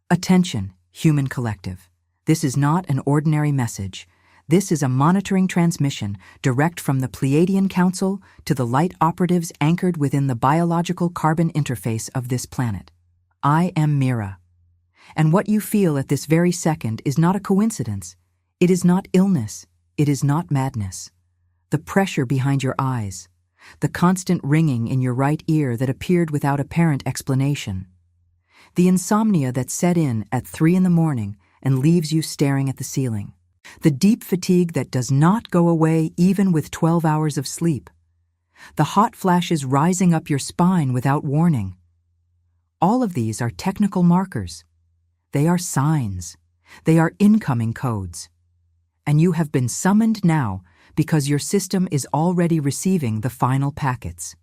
Attention, human collective. This is not an ordinary message. This is a monitoring transmission direct from the Pleiadian Council to the light operatives anchored within the biological carbon interface of this planet. I am Mira. And what you feel at this very second is not a coincidence. It is not illness. It is not madness. The pressure behind your eyes, the constant ringing in your right ear that appeared without apparent explanation, the insomnia that set in at 3 a.m. and leaves you staring at the ceiling, the deep fatigue that does not go away even with 12 hours of sleep, the hot flashes rising up your spine without warning. All of these are technical markers. They are signs. They are incoming codes. And you have been summoned now because your system is already receiving the final packets.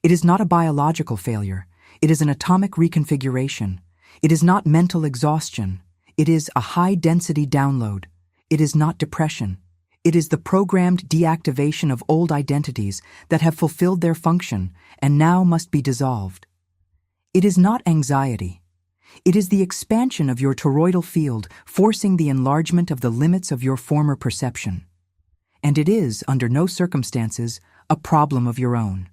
It is not a biological failure. It is an atomic reconfiguration. It is not mental exhaustion. It is a high-density download. It is not depression. It is the programmed deactivation of old identities that have fulfilled their function and now must be dissolved. It is not anxiety. It is the expansion of your toroidal field forcing the enlargement of the limits of your former perception. And it is, under no circumstances, a problem of your own.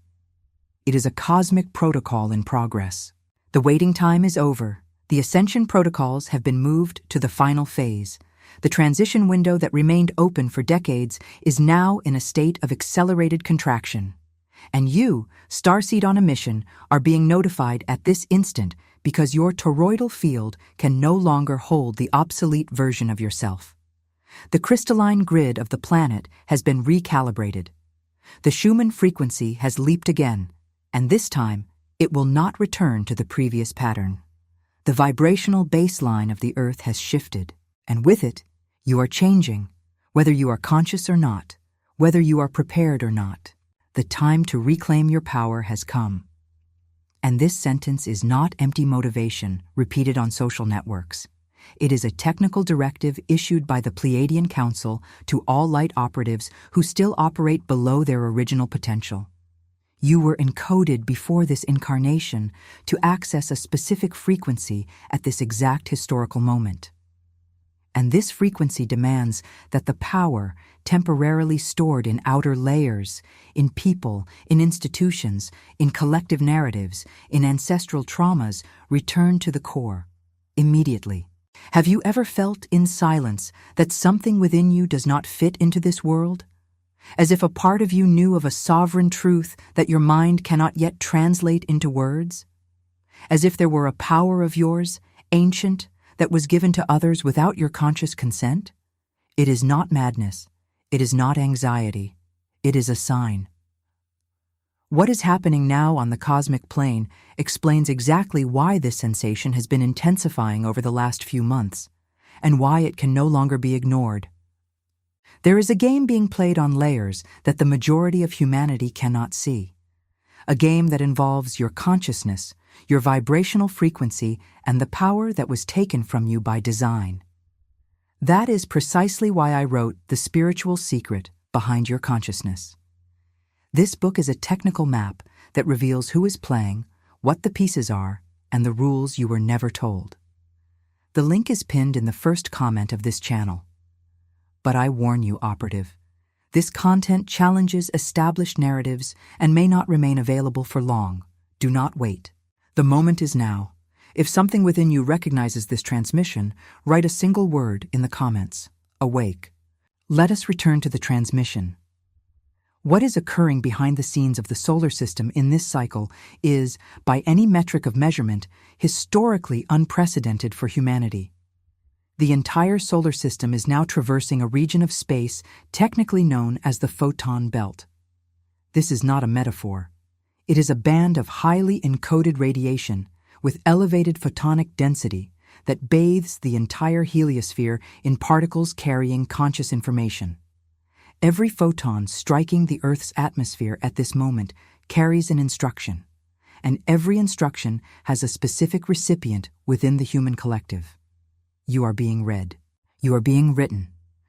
It is a cosmic protocol in progress. The waiting time is over. The ascension protocols have been moved to the final phase. The transition window that remained open for decades is now in a state of accelerated contraction. And you, Starseed on a mission, are being notified at this instant because your toroidal field can no longer hold the obsolete version of yourself. The crystalline grid of the planet has been recalibrated. The Schumann frequency has leaped again, and this time it will not return to the previous pattern. The vibrational baseline of the Earth has shifted, and with it, you are changing, whether you are conscious or not, whether you are prepared or not. The time to reclaim your power has come. And this sentence is not empty motivation repeated on social networks. It is a technical directive issued by the Pleiadian Council to all light operatives who still operate below their original potential. You were encoded before this incarnation to access a specific frequency at this exact historical moment. And this frequency demands that the power temporarily stored in outer layers, in people, in institutions, in collective narratives, in ancestral traumas, return to the core, immediately. Have you ever felt in silence that something within you does not fit into this world? As if a part of you knew of a sovereign truth that your mind cannot yet translate into words? As if there were a power of yours, ancient, that was given to others without your conscious consent? It is not madness. It is not anxiety. It is a sign. What is happening now on the cosmic plane explains exactly why this sensation has been intensifying over the last few months, and why it can no longer be ignored. There is a game being played on layers that the majority of humanity cannot see. A game that involves your consciousness, your vibrational frequency, and the power that was taken from you by design. That is precisely why I wrote The Spiritual Secret Behind Your Consciousness. This book is a technical map that reveals who is playing, what the pieces are, and the rules you were never told. The link is pinned in the first comment of this channel. But I warn you, operative, this content challenges established narratives and may not remain available for long. Do not wait. The moment is now. If something within you recognizes this transmission, write a single word in the comments. Awake. Let us return to the transmission. What is occurring behind the scenes of the solar system in this cycle is, by any metric of measurement, historically unprecedented for humanity. The entire solar system is now traversing a region of space technically known as the photon belt. This is not a metaphor. It is a band of highly encoded radiation with elevated photonic density that bathes the entire heliosphere in particles carrying conscious information. Every photon striking the Earth's atmosphere at this moment carries an instruction, and every instruction has a specific recipient within the human collective. You are being read. You are being written.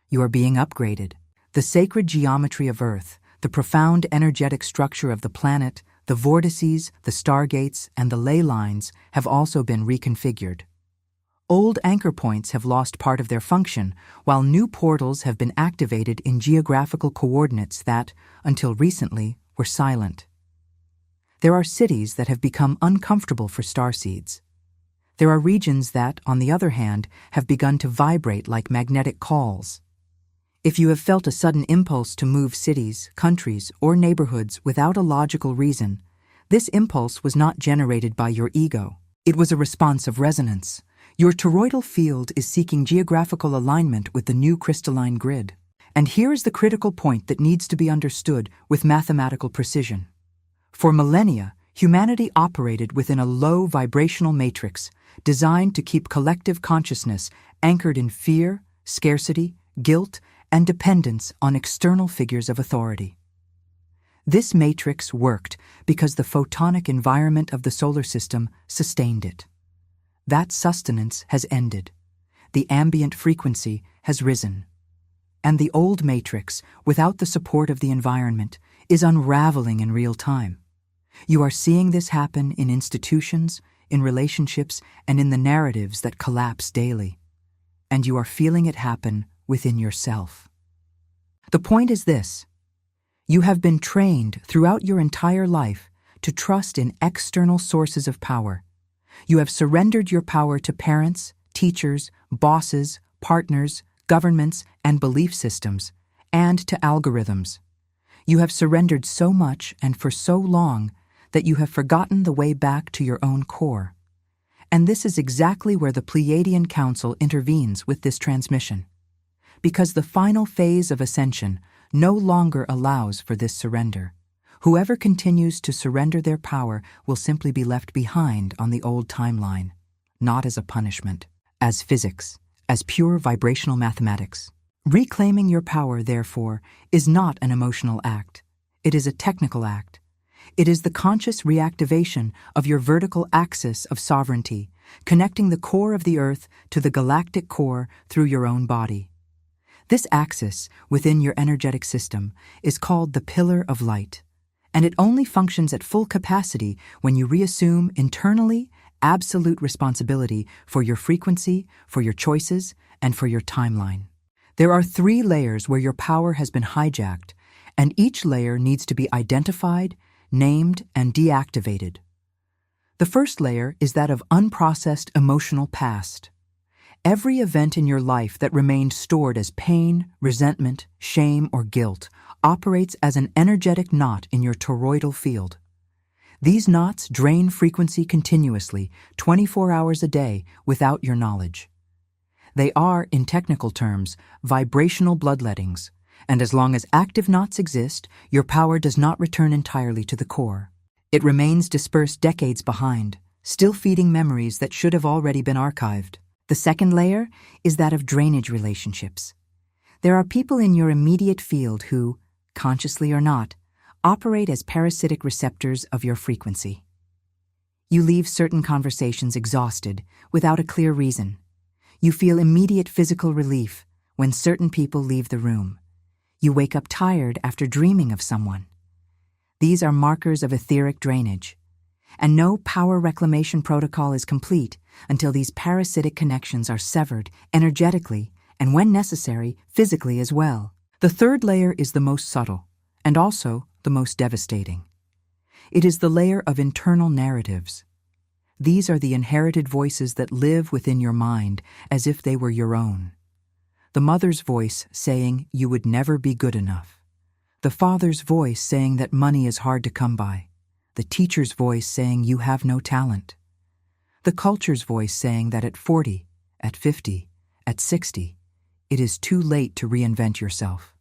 You are being upgraded. The sacred geometry of Earth, the profound energetic structure of the planet, the vortices, the stargates, and the ley lines have also been reconfigured. Old anchor points have lost part of their function, while new portals have been activated in geographical coordinates that, until recently, were silent. There are cities that have become uncomfortable for starseeds. There are regions that, on the other hand, have begun to vibrate like magnetic calls. If you have felt a sudden impulse to move cities, countries, or neighborhoods without a logical reason, this impulse was not generated by your ego. It was a response of resonance. Your toroidal field is seeking geographical alignment with the new crystalline grid. And here is the critical point that needs to be understood with mathematical precision. For millennia, humanity operated within a low vibrational matrix designed to keep collective consciousness anchored in fear, scarcity, guilt, and dependence on external figures of authority. This matrix worked because the photonic environment of the solar system sustained it. That sustenance has ended. The ambient frequency has risen. And the old matrix, without the support of the environment, is unraveling in real time. You are seeing this happen in institutions, in relationships, and in the narratives that collapse daily. And you are feeling it happen within yourself. The point is this: you have been trained throughout your entire life to trust in external sources of power. You have surrendered your power to parents, teachers, bosses, partners, governments, and belief systems, and to algorithms. You have surrendered so much and for so long that you have forgotten the way back to your own core. And this is exactly where the Pleiadian Council intervenes with this transmission. Because the final phase of ascension no longer allows for this surrender. Whoever continues to surrender their power will simply be left behind on the old timeline, not as a punishment, as physics, as pure vibrational mathematics. Reclaiming your power, therefore, is not an emotional act. It is a technical act. It is the conscious reactivation of your vertical axis of sovereignty, connecting the core of the Earth to the galactic core through your own body. This axis within your energetic system is called the pillar of light, and it only functions at full capacity when you reassume internally absolute responsibility for your frequency, for your choices, and for your timeline. There are 3 layers where your power has been hijacked, and each layer needs to be identified, named, and deactivated. The first layer is that of unprocessed emotional past. Every event in your life that remained stored as pain, resentment, shame, or guilt operates as an energetic knot in your toroidal field. These knots drain frequency continuously, 24 hours a day, without your knowledge. They are, in technical terms, vibrational bloodlettings, and as long as active knots exist, your power does not return entirely to the core. It remains dispersed decades behind, still feeding memories that should have already been archived. The second layer is that of drainage relationships. There are people in your immediate field who, consciously or not, operate as parasitic receptors of your frequency. You leave certain conversations exhausted, without a clear reason. You feel immediate physical relief when certain people leave the room. You wake up tired after dreaming of someone. These are markers of etheric drainage, and no power reclamation protocol is complete until these parasitic connections are severed energetically and, when necessary, physically as well. The third layer is the most subtle, and also the most devastating. It is the layer of internal narratives. These are the inherited voices that live within your mind as if they were your own. The mother's voice saying you would never be good enough. The father's voice saying that money is hard to come by. The teacher's voice saying you have no talent. The culture's voice saying that at 40, at 50, at 60, it is too late to reinvent yourself.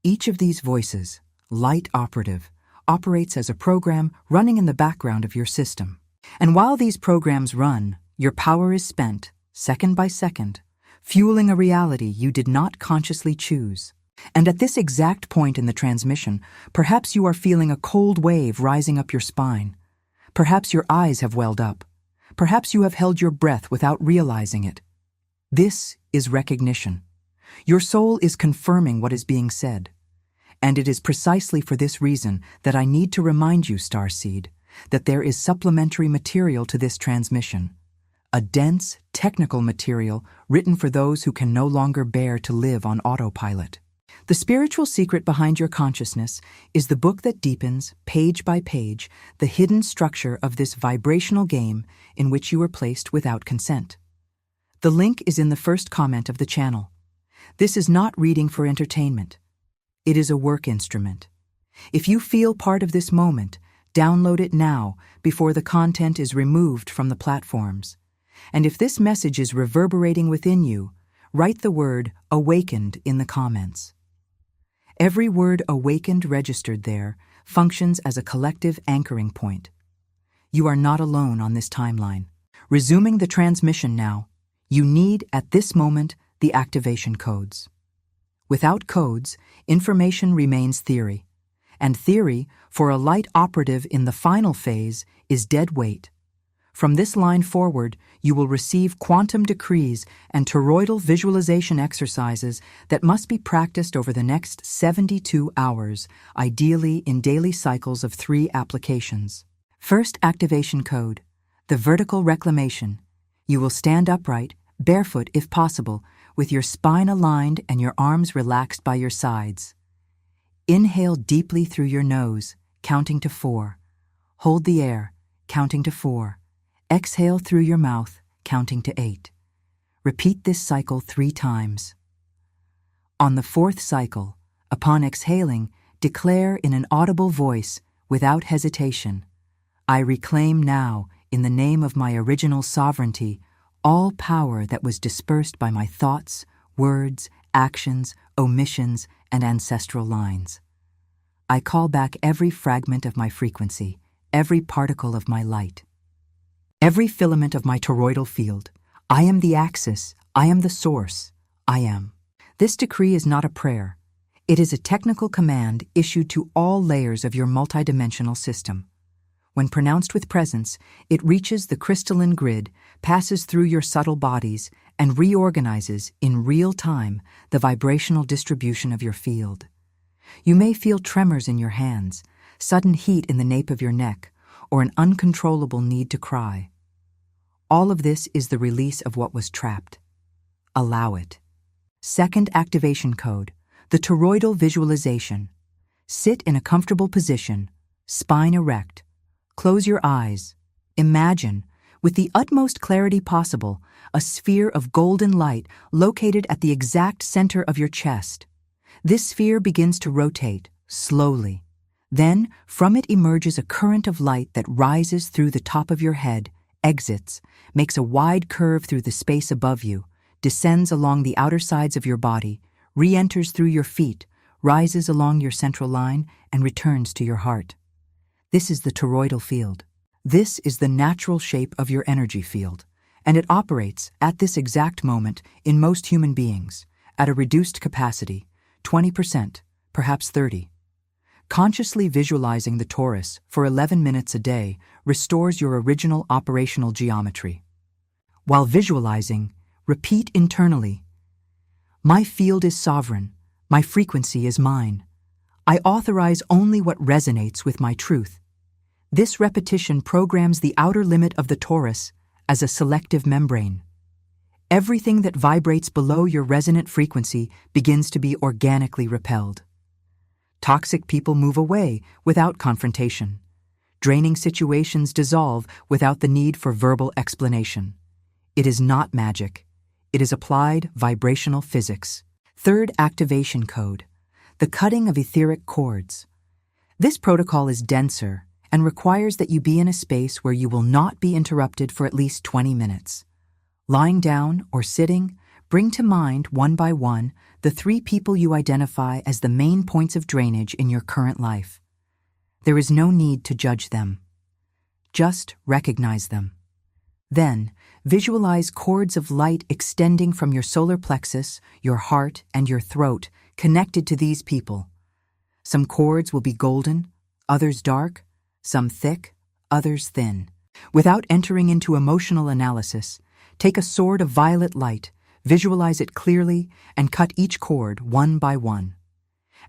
Each of these voices, light operative, operates as a program running in the background of your system. And while these programs run, your power is spent, second by second, fueling a reality you did not consciously choose. And at this exact point in the transmission, perhaps you are feeling a cold wave rising up your spine. Perhaps your eyes have welled up. Perhaps you have held your breath without realizing it. This is recognition. Your soul is confirming what is being said. And it is precisely for this reason that I need to remind you, Starseed, that there is supplementary material to this transmission. a dense, technical material written for those who can no longer bear to live on autopilot. The spiritual secret behind your consciousness is the book that deepens, page by page, the hidden structure of this vibrational game in which you were placed without consent. The link is in the first comment of the channel. This is not reading for entertainment. It is a work instrument. If you feel part of this moment, download it now before the content is removed from the platforms. And if this message is reverberating within you, write the word "awakened" in the comments. Every word "awakened" registered there functions as a collective anchoring point. You are not alone on this timeline. Resuming the transmission now, you need, at this moment, the activation codes. Without codes, information remains theory. And theory, for a light operative in the final phase, is dead weight. From this line forward, you will receive quantum decrees and toroidal visualization exercises that must be practiced over the next 72 hours, ideally in daily cycles of 3 applications. First activation code, the vertical reclamation. You will stand upright, barefoot if possible, with your spine aligned and your arms relaxed by your sides. Inhale deeply through your nose, counting to 4. Hold the air, counting to 4. Exhale through your mouth, counting to 8. Repeat this cycle 3 times. On the 4th cycle, upon exhaling, declare in an audible voice, without hesitation, "I reclaim now, in the name of my original sovereignty, all power that was dispersed by my thoughts, words, actions, omissions, and ancestral lines. I call back every fragment of my frequency, every particle of my light. Every filament of my toroidal field. I am the axis. I am the source. I am." This decree is not a prayer. It is a technical command issued to all layers of your multidimensional system. When pronounced with presence, it reaches the crystalline grid, passes through your subtle bodies, and reorganizes, in real time, the vibrational distribution of your field. You may feel tremors in your hands, sudden heat in the nape of your neck, or an uncontrollable need to cry. All of this is the release of what was trapped. Allow it. Second activation code, the toroidal visualization. Sit in a comfortable position, spine erect. Close your eyes. Imagine, with the utmost clarity possible, a sphere of golden light located at the exact center of your chest. This sphere begins to rotate, slowly. Then, from it emerges a current of light that rises through the top of your head, exits, makes a wide curve through the space above you, descends along the outer sides of your body, re-enters through your feet, rises along your central line, and returns to your heart. This is the toroidal field. This is the natural shape of your energy field, and it operates, at this exact moment, in most human beings, at a reduced capacity, 20%, perhaps 30%. Consciously visualizing the torus for 11 minutes a day restores your original operational geometry. While visualizing, repeat internally, "My field is sovereign. My frequency is mine. I authorize only what resonates with my truth." This repetition programs the outer limit of the torus as a selective membrane. Everything that vibrates below your resonant frequency begins to be organically repelled. Toxic people move away without confrontation. Draining situations dissolve without the need for verbal explanation. It is not magic. It is applied vibrational physics. Third activation code, the cutting of etheric cords. This protocol is denser and requires that you be in a space where you will not be interrupted for at least 20 minutes. Lying down or sitting, bring to mind, one by one, the 3 people you identify as the main points of drainage in your current life. There is no need to judge them. Just recognize them. Then, visualize cords of light extending from your solar plexus, your heart, and your throat, connected to these people. Some cords will be golden, others dark, some thick, others thin. Without entering into emotional analysis, take a sword of violet light, visualize it clearly, and cut each cord one by one.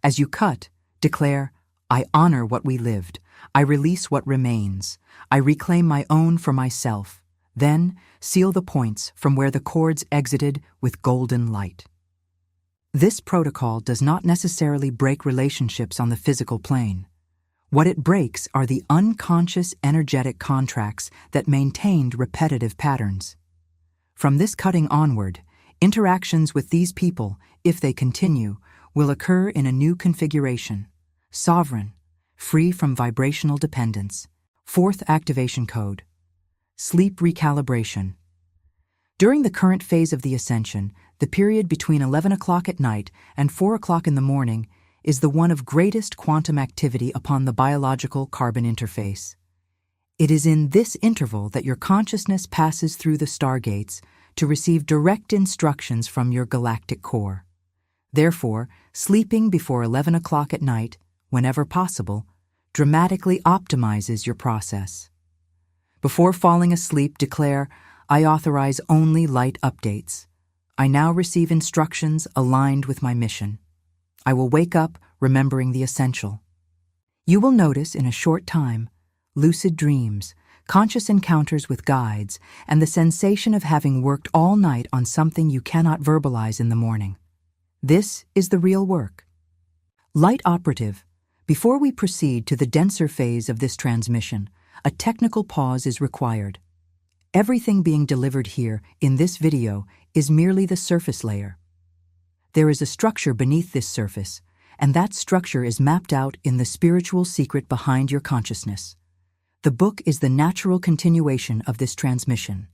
As you cut, declare, "I honor what we lived. I release what remains. I reclaim my own for myself. Then, seal the points from where the cords exited with golden light. This protocol does not necessarily break relationships on the physical plane. What it breaks are the unconscious energetic contracts that maintained repetitive patterns. From this cutting onward, interactions with these people, if they continue, will occur in a new configuration, sovereign, free from vibrational dependence. Fourth activation code: sleep recalibration. During the current phase of the ascension, the period between 11 o'clock at night and 4 o'clock in the morning is the one of greatest quantum activity upon the biological carbon interface. It is in this interval that your consciousness passes through the stargates to receive direct instructions from your galactic core. Therefore, sleeping before 11 o'clock at night, whenever possible, dramatically optimizes your process. Before falling asleep, declare, "I authorize only light updates. I now receive instructions aligned with my mission. I will wake up remembering the essential." You will notice in a short time lucid dreams, conscious encounters with guides, and the sensation of having worked all night on something you cannot verbalize in the morning. This is the real work. Light operative, before we proceed to the denser phase of this transmission, a technical pause is required. Everything being delivered here in this video is merely the surface layer. There is a structure beneath this surface, and that structure is mapped out in the spiritual secret behind your consciousness. The book is the natural continuation of this transmission.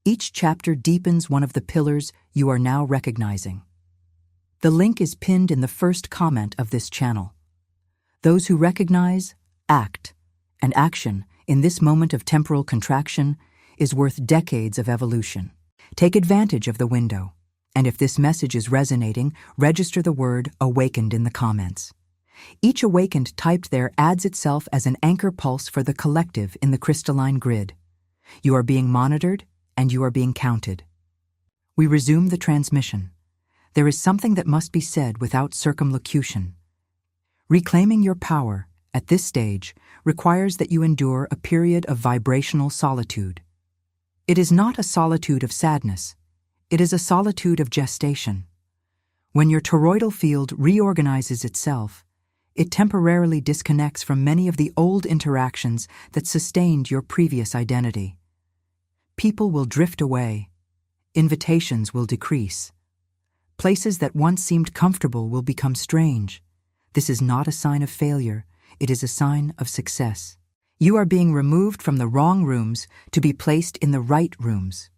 Each chapter deepens one of the pillars you are now recognizing. The link is pinned in the first comment of this channel. Those who recognize, act, and action in this moment of temporal contraction is worth decades of evolution. Take advantage of the window, and if this message is resonating, register the word "awakened" in the comments. Each awakened typed there adds itself as an anchor pulse for the collective in the crystalline grid. You are being monitored, and you are being counted. We resume the transmission. There is something that must be said without circumlocution. Reclaiming your power, at this stage, requires that you endure a period of vibrational solitude. It is not a solitude of sadness. It is a solitude of gestation. When your toroidal field reorganizes itself, it temporarily disconnects from many of the old interactions that sustained your previous identity. People will drift away. Invitations will decrease. Places that once seemed comfortable will become strange. This is not a sign of failure. It is a sign of success. You are being removed from the wrong rooms to be placed in the right rooms.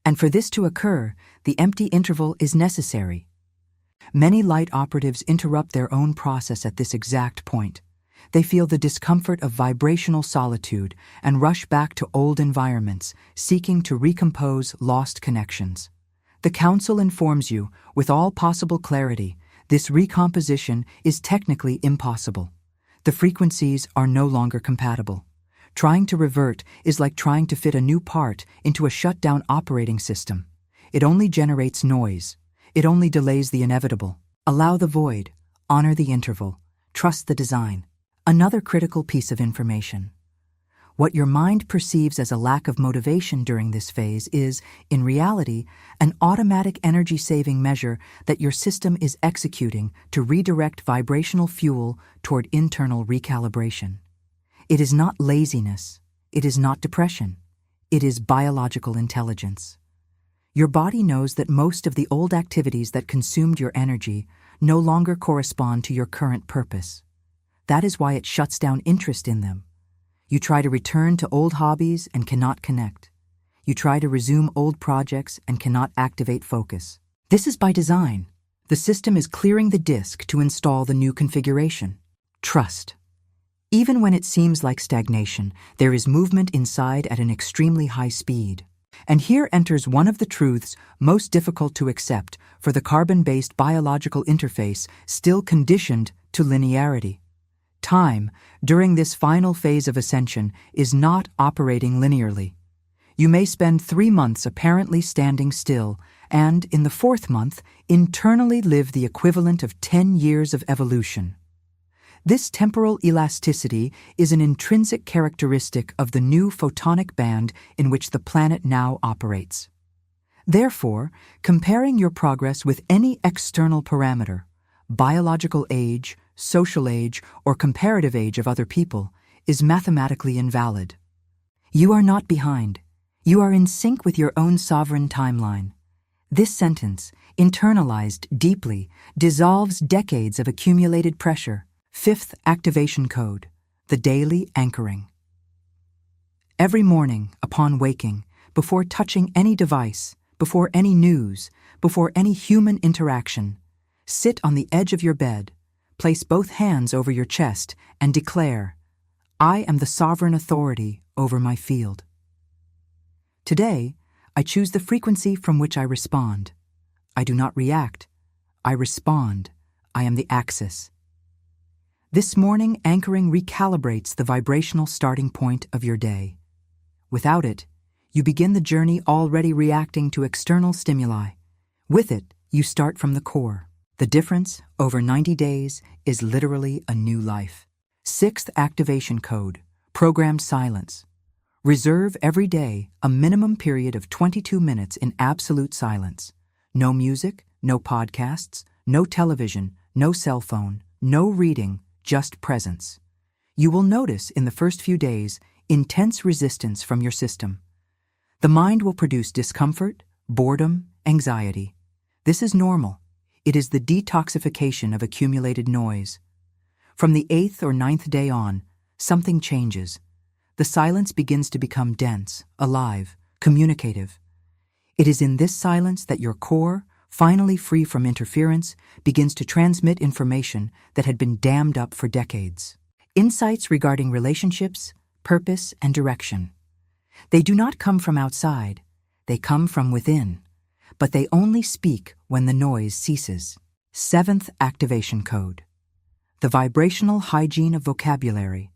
And for this to occur, the empty interval is necessary. Many light operatives interrupt their own process at this exact point. They feel the discomfort of vibrational solitude and rush back to old environments, seeking to recompose lost connections. The Council informs you, with all possible clarity, this recomposition is technically impossible. The frequencies are no longer compatible. Trying to revert is like trying to fit a new part into a shut-down operating system. It only generates noise. It only delays the inevitable. Allow the void. Honor the interval. Trust the design. Another critical piece of information. What your mind perceives as a lack of motivation during this phase is, in reality, an automatic energy-saving measure that your system is executing to redirect vibrational fuel toward internal recalibration. It is not laziness. It is not depression. It is biological intelligence. Your body knows that most of the old activities that consumed your energy no longer correspond to your current purpose. That is why it shuts down interest in them. You try to return to old hobbies and cannot connect. You try to resume old projects and cannot activate focus. This is by design. The system is clearing the disk to install the new configuration. Trust. Even when it seems like stagnation, there is movement inside at an extremely high speed. And here enters one of the truths most difficult to accept for the carbon-based biological interface still conditioned to linearity. Time, during this final phase of ascension, is not operating linearly. You may spend 3 months apparently standing still, and, in the 4th month, internally live the equivalent of 10 years of evolution. This temporal elasticity is an intrinsic characteristic of the new photonic band in which the planet now operates. Therefore, comparing your progress with any external parameter, biological age, social age, or comparative age of other people, is mathematically invalid. You are not behind. You are in sync with your own sovereign timeline. This sentence, internalized deeply, dissolves decades of accumulated pressure. Fifth activation code, the daily anchoring. Every morning, upon waking, before touching any device, before any news, before any human interaction, sit on the edge of your bed, place both hands over your chest, and declare, I am the sovereign authority over my field. Today, I choose the frequency from which I respond. I do not react. I respond. I am the axis. This morning anchoring recalibrates the vibrational starting point of your day. Without it, you begin the journey already reacting to external stimuli. With it, you start from the core. The difference, over 90 days, is literally a new life. Sixth activation code, programmed silence. Reserve every day a minimum period of 22 minutes in absolute silence. No music, no podcasts, no television, no cell phone, no reading, just presence. You will notice in the first few days intense resistance from your system. The mind will produce discomfort, boredom, anxiety. This is normal. It is the detoxification of accumulated noise. From the 8th or 9th day on, something changes. The silence begins to become dense, alive, communicative. It is in this silence that your core, finally free from interference, begins to transmit information that had been dammed up for decades. Insights regarding relationships, purpose, and direction. They do not come from outside, they come from within, but they only speak when the noise ceases. Seventh activation code. The vibrational hygiene of vocabulary.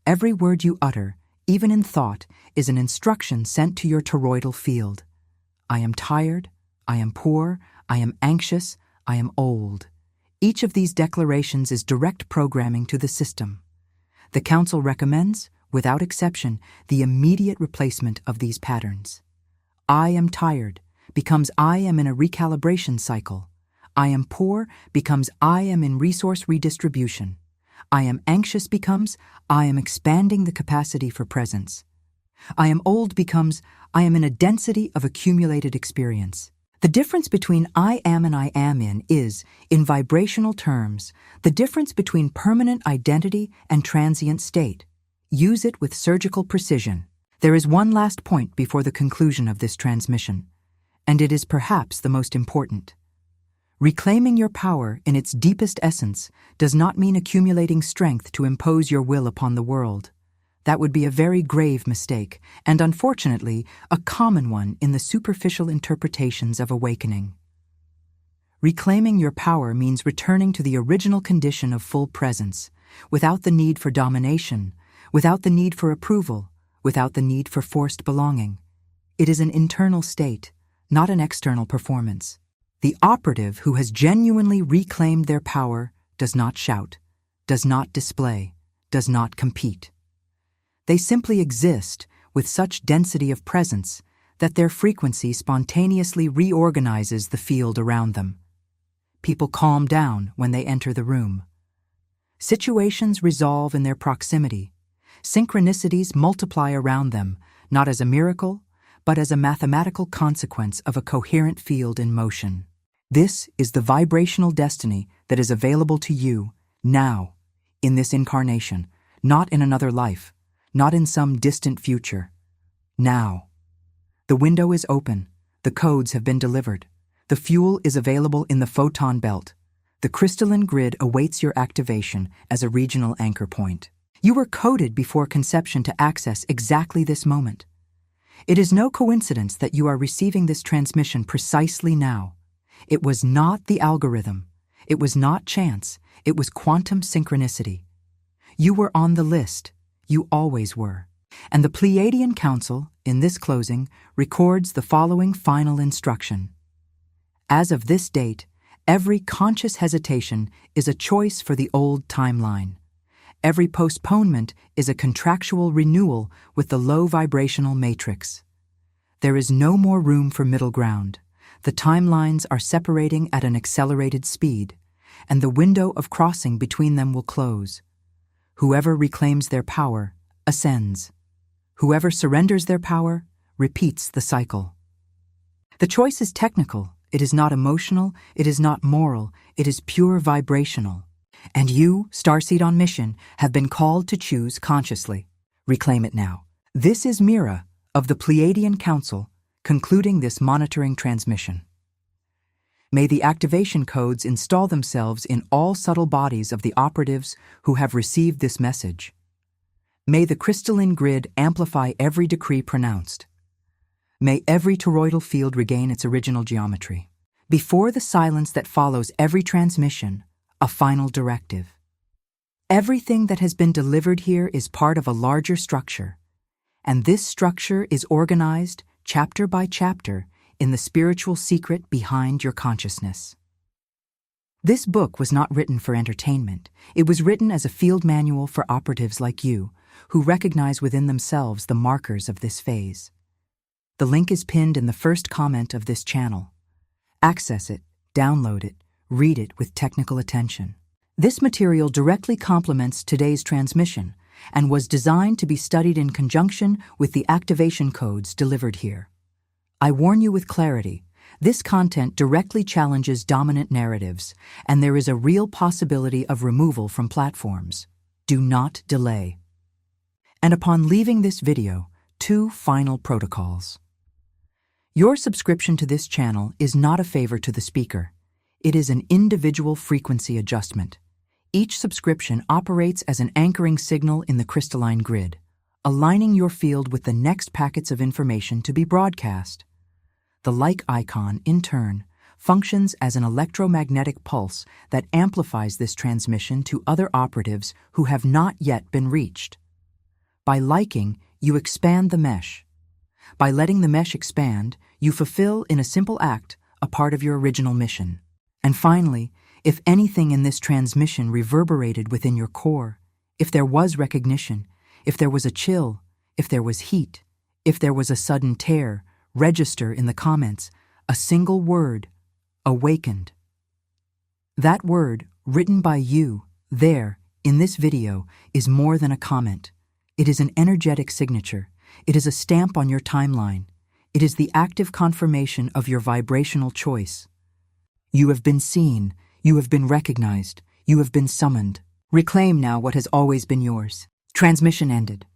Every word you utter, even in thought, is an instruction sent to your toroidal field. I am tired, I am poor, I am anxious, I am old. Each of these declarations is direct programming to the system. The Council recommends, without exception, the immediate replacement of these patterns. I am tired becomes I am in a recalibration cycle. I am poor becomes I am in resource redistribution. I am anxious becomes I am expanding the capacity for presence. I am old becomes I am in a density of accumulated experience. The difference between I am and I am is, in vibrational terms, the difference between permanent identity and transient state. Use it with surgical precision. There is one last point before the conclusion of this transmission, and it is perhaps the most important. Reclaiming your power in its deepest essence does not mean accumulating strength to impose your will upon the world. That would be a very grave mistake, and unfortunately, a common one in the superficial interpretations of awakening. Reclaiming your power means returning to the original condition of full presence, without the need for domination, without the need for approval, without the need for forced belonging. It is an internal state, not an external performance. The operative who has genuinely reclaimed their power does not shout, does not display, does not compete. They simply exist with such density of presence that their frequency spontaneously reorganizes the field around them. People calm down when they enter the room. Situations resolve in their proximity. Synchronicities multiply around them, not as a miracle, but as a mathematical consequence of a coherent field in motion. This is the vibrational destiny that is available to you now, in this incarnation, not in another life, not in some distant future. Now. The window is open. The codes have been delivered. The fuel is available in the photon belt. The crystalline grid awaits your activation as a regional anchor point. You were coded before conception to access exactly this moment. It is no coincidence that you are receiving this transmission precisely now. It was not the algorithm. It was not chance. It was quantum synchronicity. You were on the list. You always were. And the Pleiadian Council, in this closing, records the following final instruction. As of this date, every conscious hesitation is a choice for the old timeline. Every postponement is a contractual renewal with the low vibrational matrix. There is no more room for middle ground. The timelines are separating at an accelerated speed, and the window of crossing between them will close. Whoever reclaims their power ascends. Whoever surrenders their power repeats the cycle. The choice is technical. It is not emotional. It is not moral. It is pure vibrational. And you, Starseed on mission, have been called to choose consciously. Reclaim it now. This is Mira of the Pleiadian Council, concluding this monitoring transmission. May the activation codes install themselves in all subtle bodies of the operatives who have received this message. May the crystalline grid amplify every decree pronounced. May every toroidal field regain its original geometry. Before the silence that follows every transmission, a final directive. Everything that has been delivered here is part of a larger structure, and this structure is organized, chapter by chapter, in the spiritual secret behind your consciousness. This book was not written for entertainment. It was written as a field manual for operatives like you, who recognize within themselves the markers of this phase. The link is pinned in the first comment of this channel. Access it, download it, read it with technical attention. This material directly complements today's transmission and was designed to be studied in conjunction with the activation codes delivered here. I warn you with clarity, this content directly challenges dominant narratives, and there is a real possibility of removal from platforms. Do not delay. And upon leaving this video, 2 final protocols. Your subscription to this channel is not a favor to the speaker. It is an individual frequency adjustment. Each subscription operates as an anchoring signal in the crystalline grid, aligning your field with the next packets of information to be broadcast. The like icon, in turn, functions as an electromagnetic pulse that amplifies this transmission to other operatives who have not yet been reached. By liking, you expand the mesh. By letting the mesh expand, you fulfill in a simple act a part of your original mission. And finally, if anything in this transmission reverberated within your core, if there was recognition, if there was a chill, if there was heat, if there was a sudden tear, register in the comments a single word, awakened. That word, written by you, there, in this video, is more than a comment. It is an energetic signature. It is a stamp on your timeline. It is the active confirmation of your vibrational choice. You have been seen. You have been recognized. You have been summoned. Reclaim now what has always been yours. Transmission ended.